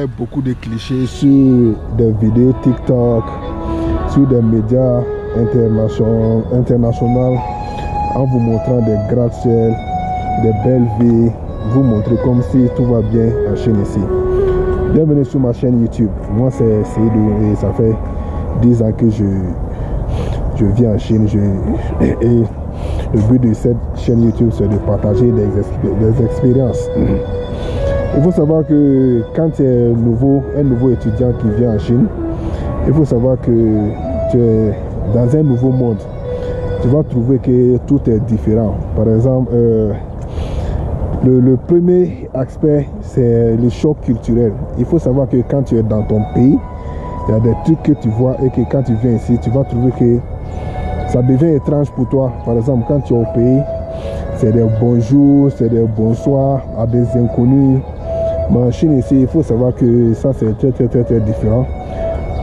voyez beaucoup de clichés sur des vidéos TikTok, sur des médias internationaux, en vous montrant des gratte-ciel, des belles vies, vous montrer comme si tout va bien en Chine ici. Bienvenue sur ma chaîne YouTube. Moi c'est Seydou et ça fait 10 ans que je vis en Chine. Et le but de cette chaîne YouTube, c'est de partager des expériences. Il faut savoir que quand tu es un nouveau étudiant qui vient en Chine, il faut savoir que tu es dans un nouveau monde. Tu vas trouver que tout est différent. Par exemple, le premier aspect, c'est le choc culturel. Il faut savoir que quand tu es dans ton pays, il y a des trucs que tu vois et que quand tu viens ici, tu vas trouver que ça devient étrange pour toi. Par exemple, quand tu es au pays, c'est des bonjours, c'est des bonsoirs à des inconnus. Mais en Chine ici, il faut savoir que ça c'est très différent.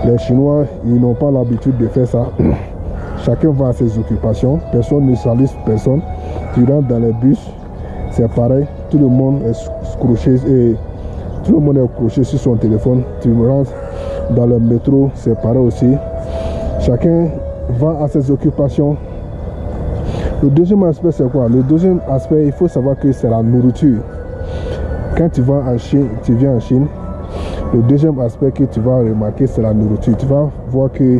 Les Chinois, ils n'ont pas l'habitude de faire ça. Chacun va à ses occupations, personne ne salue personne. Tu rentres dans les bus, c'est pareil, tout le monde est accroché sur son téléphone. Tu rentres dans le métro, c'est pareil aussi. Chacun va à ses occupations. Le deuxième aspect, c'est quoi? Le deuxième aspect, il faut savoir que c'est la nourriture. Quand tu vas en Chine, tu viens en Chine, le deuxième aspect que tu vas remarquer, c'est la nourriture. Tu vas voir que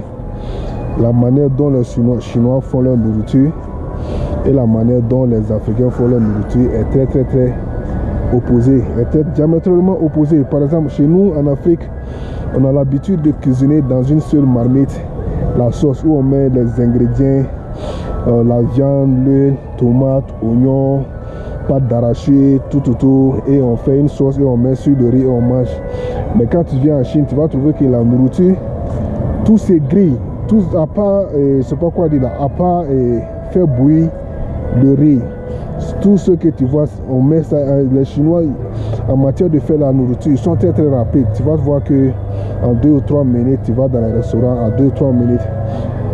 la manière dont les Chinois font leur nourriture et la manière dont les Africains font leur nourriture est très opposée, est diamétralement opposée. Par exemple, chez nous en Afrique, on a l'habitude de cuisiner dans une seule marmite la sauce où on met les ingrédients, la viande, l'huile, tomate, oignon, pâte d'arachide, tout, et on fait une sauce et on met sur le riz et on mange. Mais quand tu viens en Chine, tu vas trouver que la nourriture, tout c'est gris, tout à part, je sais pas quoi dire là, à part faire bouillir le riz. Tout ce que tu vois, on met ça. Les Chinois, en matière de faire la nourriture, ils sont très rapides. Tu vas voir que en 2 ou 3 minutes, tu vas dans les restaurants, en 2 ou 3 minutes,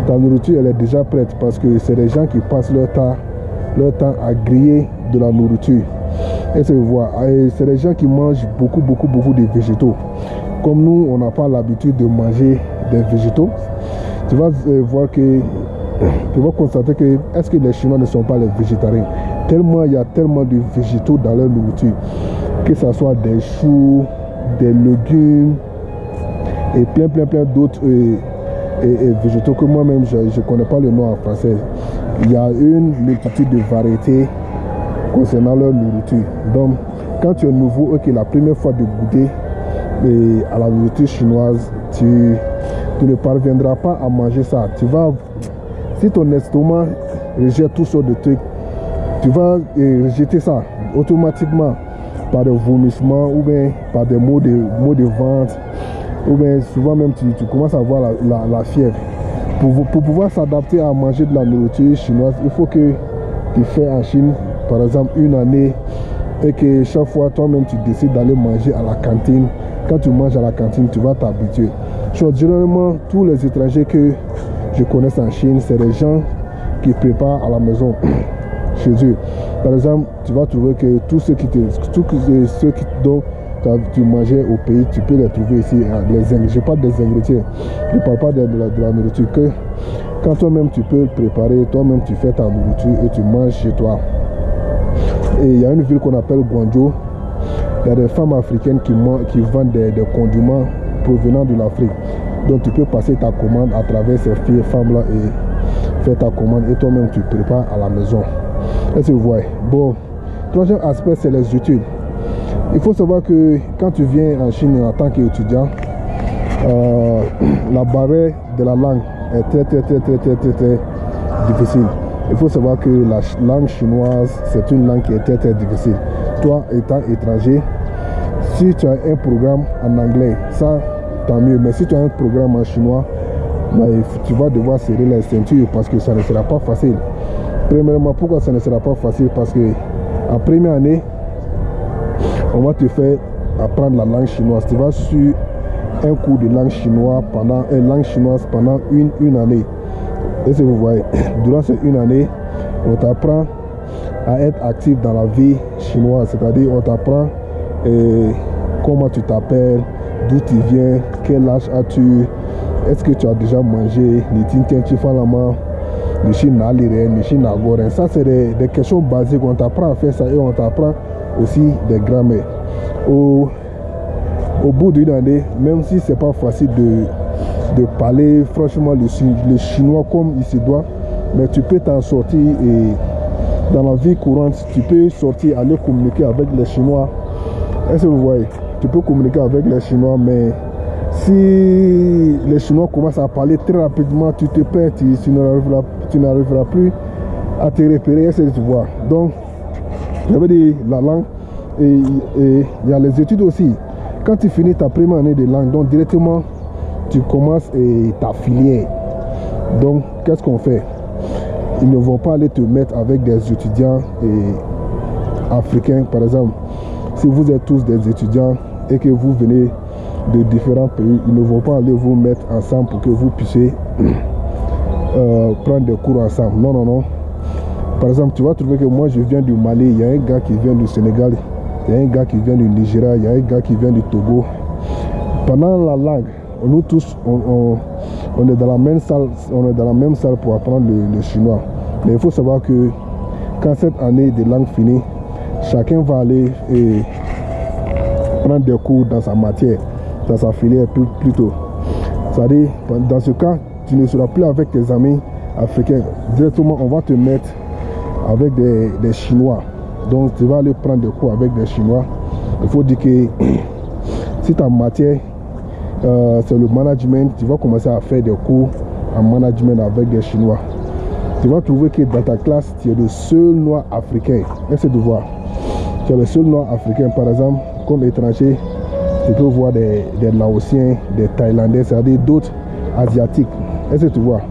ta nourriture elle est déjà prête parce que c'est des gens qui passent leur temps à griller de la nourriture. Et c'est des gens qui mangent beaucoup de végétaux. Comme nous, on n'a pas l'habitude de manger des végétaux, tu vas voir que tu vas constater que est-ce que les Chinois ne sont pas les végétariens? Tellement il y a tellement de végétaux dans leur nourriture, que ce soit des choux, des légumes et plein d'autres végétaux que moi-même je ne connais pas le nom en français. Il y a une multitude de variétés concernant leur nourriture. Donc quand tu es nouveau et que la première fois de goûter à la nourriture chinoise, tu ne parviendras pas à manger ça. Si ton estomac rejette toutes sortes de trucs, tu vas rejeter ça automatiquement par des vomissements ou bien par des maux de ventre, ou bien souvent même tu commences à avoir la fièvre. Pour pouvoir s'adapter à manger de la nourriture chinoise, il faut que tu fais en Chine par exemple 1 année et que chaque fois toi-même tu décides d'aller manger à la cantine. Quand tu manges à la cantine, tu vas t'habituer. Généralement, tous les étrangers que je connais en Chine, c'est des gens qui préparent à la maison chez eux. Par exemple, tu vas trouver que tout ce dont tu mangeais au pays, tu peux les trouver ici. Je parle des ingrédients, je ne parle pas de la nourriture. Que quand toi-même tu peux préparer, toi-même tu fais ta nourriture et tu manges chez toi. Et il y a une ville qu'on appelle Guangzhou. Il y a des femmes africaines qui vendent des condiments provenant de l'Afrique. Donc tu peux passer ta commande à travers ces femmes-là et faire ta commande et toi-même tu prépares à la maison. Est-ce que vous voyez? Bon, troisième aspect, c'est les études. Il faut savoir que quand tu viens en Chine en tant qu'étudiant, la barrière de la langue est très difficile. Il faut savoir que la langue chinoise, c'est une langue qui est très difficile. Toi, étant étranger, si tu as un programme en anglais, ça, tant mieux. Mais si tu as un programme en chinois, tu vas devoir serrer les ceintures parce que ça ne sera pas facile. Premièrement, pourquoi ça ne sera pas facile? Parce que en première année, on va te faire apprendre la langue chinoise. Tu vas sur un cours de langue chinoise pendant une année. Et si vous voyez, durant cette 1 année, on t'apprend à être actif dans la vie chinoise. C'est-à-dire, on t'apprend comment tu t'appelles, d'où tu viens, quel âge as-tu, est-ce que tu as déjà mangé, ça c'est des questions basiques, on t'apprend à faire ça et on t'apprend aussi des grammaires. Au bout d'une année, même si c'est pas facile de parler franchement le chinois comme il se doit, mais tu peux t'en sortir et dans la vie courante, tu peux sortir, aller communiquer avec les Chinois. Est-ce que vous voyez? Tu peux communiquer avec les Chinois, mais si les Chinois commencent à parler très rapidement, tu te perds, tu n'arriveras plus à te repérer. Est-ce que tu vois? Donc, j'avais dit la langue et il y a les études aussi. Quand tu finis ta première année de langue, donc directement, tu commences ta filière. Donc, qu'est-ce qu'on fait? Ils ne vont pas aller te mettre avec des étudiants africains, par exemple. Si vous êtes tous des étudiants et que vous venez de différents pays, ils ne vont pas aller vous mettre ensemble pour que vous puissiez prendre des cours ensemble. Non, non, non. Par exemple, tu vas trouver que moi, je viens du Mali, il y a un gars qui vient du Sénégal, il y a un gars qui vient du Nigeria, il y a un gars qui vient du Togo. Pendant la langue, nous tous, on est dans la même salle, pour apprendre le chinois. Mais il faut savoir que quand cette année de langue finit, chacun va aller prendre des cours dans sa matière, dans sa filière plutôt. C'est-à-dire, dans ce cas, tu ne seras plus avec tes amis africains. Directement, on va te mettre avec des Chinois. Donc, tu vas aller prendre des cours avec des Chinois. Il faut dire que si ta matière, c'est le management, tu vas commencer à faire des cours en management avec des Chinois. Tu vas trouver que dans ta classe, tu es le seul noir africain. Essaie de voir. Tu es le seul noir africain, par exemple, comme étranger. Tu peux voir des Laotiens, des Thaïlandais, c'est-à-dire d'autres Asiatiques. Essaie de voir.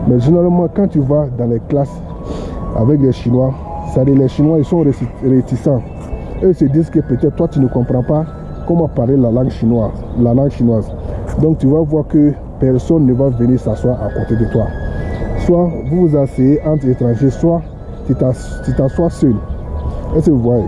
Mais généralement, quand tu vas dans les classes avec les Chinois, c'est-à-dire les Chinois, ils sont réticents. Eux se disent que peut-être toi, tu ne comprends pas comment parler la langue chinoise. Donc, tu vas voir que personne ne va venir s'asseoir à côté de toi. Soit vous vous asseyez entre étrangers, soit tu t'assois seul. Est-ce que vous voyez?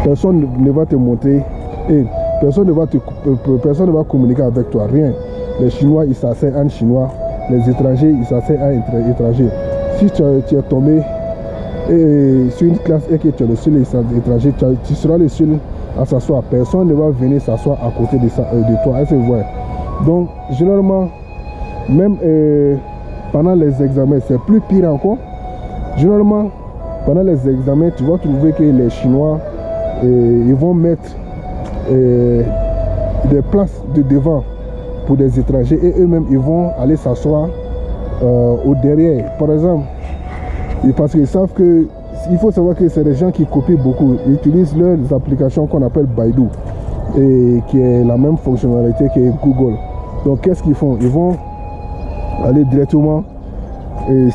Personne ne va te montrer et personne ne va communiquer avec toi. Rien. Les Chinois, ils s'asseyent en chinois. Les étrangers, ils s'asseyent en étrangers. Si tu es tombé sur une classe et que tu es le seul étranger, tu seras le seul à s'asseoir. Personne ne va venir s'asseoir à côté de toi. Est-ce que vous voyez? Donc, généralement, même pendant les examens, c'est plus pire encore. Généralement, pendant les examens, tu vas trouver que les Chinois, ils vont mettre des places de devant pour des étrangers et eux-mêmes, ils vont aller s'asseoir au derrière. Par exemple, parce qu'ils savent que, il faut savoir que c'est des gens qui copient beaucoup. Ils utilisent leurs applications qu'on appelle Baidu, et qui est la même fonctionnalité que Google. Donc, qu'est-ce qu'ils font? Ils vont aller directement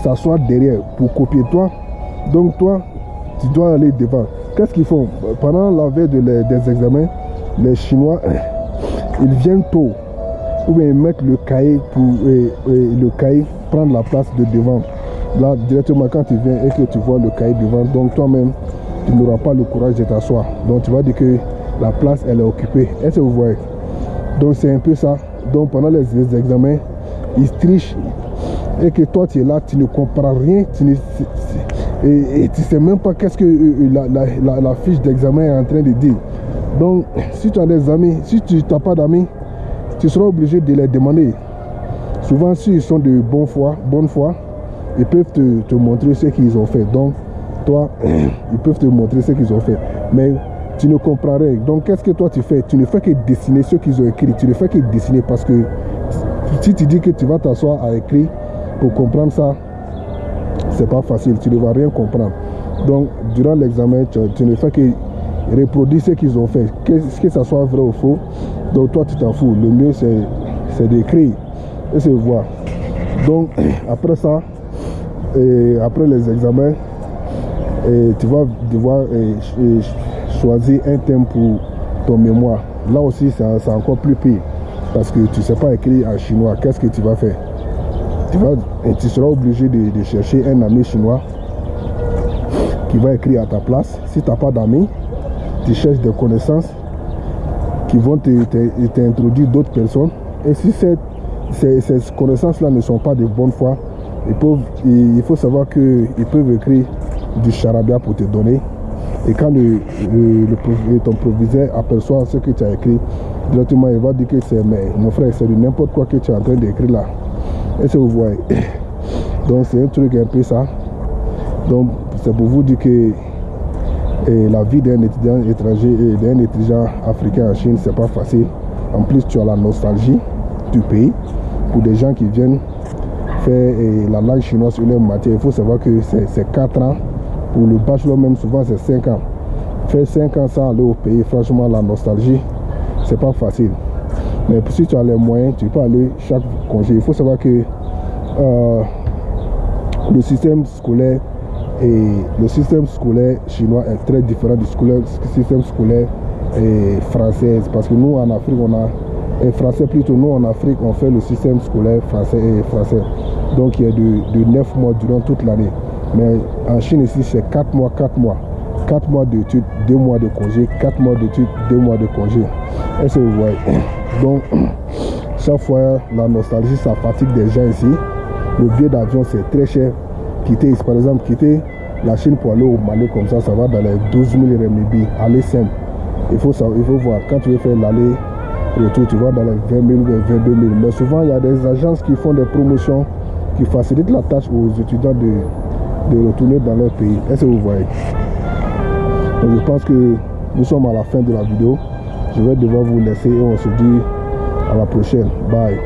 s'asseoir derrière pour copier toi. Donc, toi, tu dois aller devant. Qu'est-ce qu'ils font? Pendant la veille des examens, les Chinois, ils viennent tôt. Ou bien ils mettent le cahier pour le cahier prendre la place de devant. Là, directement, quand tu viens et que tu vois le cahier devant, donc toi-même, tu n'auras pas le courage de t'asseoir. Donc, tu vas dire que la place, elle est occupée. Est-ce que vous voyez? Donc, c'est un peu ça. Donc, pendant les examens, ils trichent. Et que toi, tu es là, tu ne comprends rien. Tu ne sais même pas qu'est-ce que la fiche d'examen est en train de dire. Donc, si tu as des amis, si tu n'as pas d'amis, tu seras obligé de les demander. Souvent, s'ils sont de bonne foi, ils peuvent te montrer ce qu'ils ont fait. Donc, toi, ils peuvent te montrer ce qu'ils ont fait. Mais tu ne comprends rien. Donc, qu'est-ce que toi tu fais? Tu ne fais que dessiner ce qu'ils ont écrit. Tu ne fais que dessiner parce que si tu dis que tu vas t'asseoir à écrire pour comprendre ça, c'est pas facile. Tu ne vas rien comprendre. Donc, durant l'examen, tu ne fais que reproduire ce qu'ils ont fait. Que ça soit vrai ou faux. Donc, toi, tu t'en fous. Le mieux, c'est d'écrire et se voir. Donc, après ça, après les examens, tu vas devoir choisir un thème pour ton mémoire. Là aussi, c'est encore plus pire. Parce que tu ne sais pas écrire en chinois. Qu'est-ce que tu vas faire? Tu seras obligé de chercher un ami chinois qui va écrire à ta place. Si tu n'as pas d'amis, tu cherches des connaissances qui vont t'introduire d'autres personnes. Et si ces connaissances-là ne sont pas de bonne foi, il faut savoir qu'ils peuvent écrire du charabia pour te donner. Et quand ton proviseur aperçoit ce que tu as écrit, directement il va dire que c'est, mais mon frère, c'est de n'importe quoi que tu es en train d'écrire là. Est-ce que vous voyez? Donc c'est un truc un peu ça. Donc c'est pour vous dire que la vie d'un étudiant étranger et d'un étudiant africain en Chine, c'est pas facile. En plus, tu as la nostalgie du pays. Pour des gens qui viennent faire la langue chinoise sur leur matière, il faut savoir que c'est 4 ans. Pour le bachelor même, souvent c'est 5 ans. Faire 5 ans sans aller au pays, franchement, la nostalgie, c'est pas facile. Mais si tu as les moyens, tu peux aller chaque congé. Il faut savoir que le système scolaire chinois est très différent du système scolaire français. Parce que nous, en Afrique, français plutôt, nous en Afrique, on fait le système scolaire français. Donc il y a de 9 mois durant toute l'année. Mais en Chine ici, c'est 4 mois. 4 mois d'études, 2 mois de congé, 4 mois d'études, 2 mois de congé. Est-ce que vous voyez? Donc, chaque fois, la nostalgie, ça fatigue des gens ici. Le billet d'avion, c'est très cher. Par exemple, quitter la Chine pour aller au Mali comme ça, ça va dans les 12 000 renminbi. Aller simple. Il faut voir, quand tu veux faire l'aller-retour, tu vas dans les 20 000 ou 22 000. Mais souvent, il y a des agences qui font des promotions qui facilitent la tâche aux étudiants de retourner dans leur pays. Est-ce que vous voyez? Donc je pense que nous sommes à la fin de la vidéo. Je vais devoir vous laisser et on se dit à la prochaine. Bye.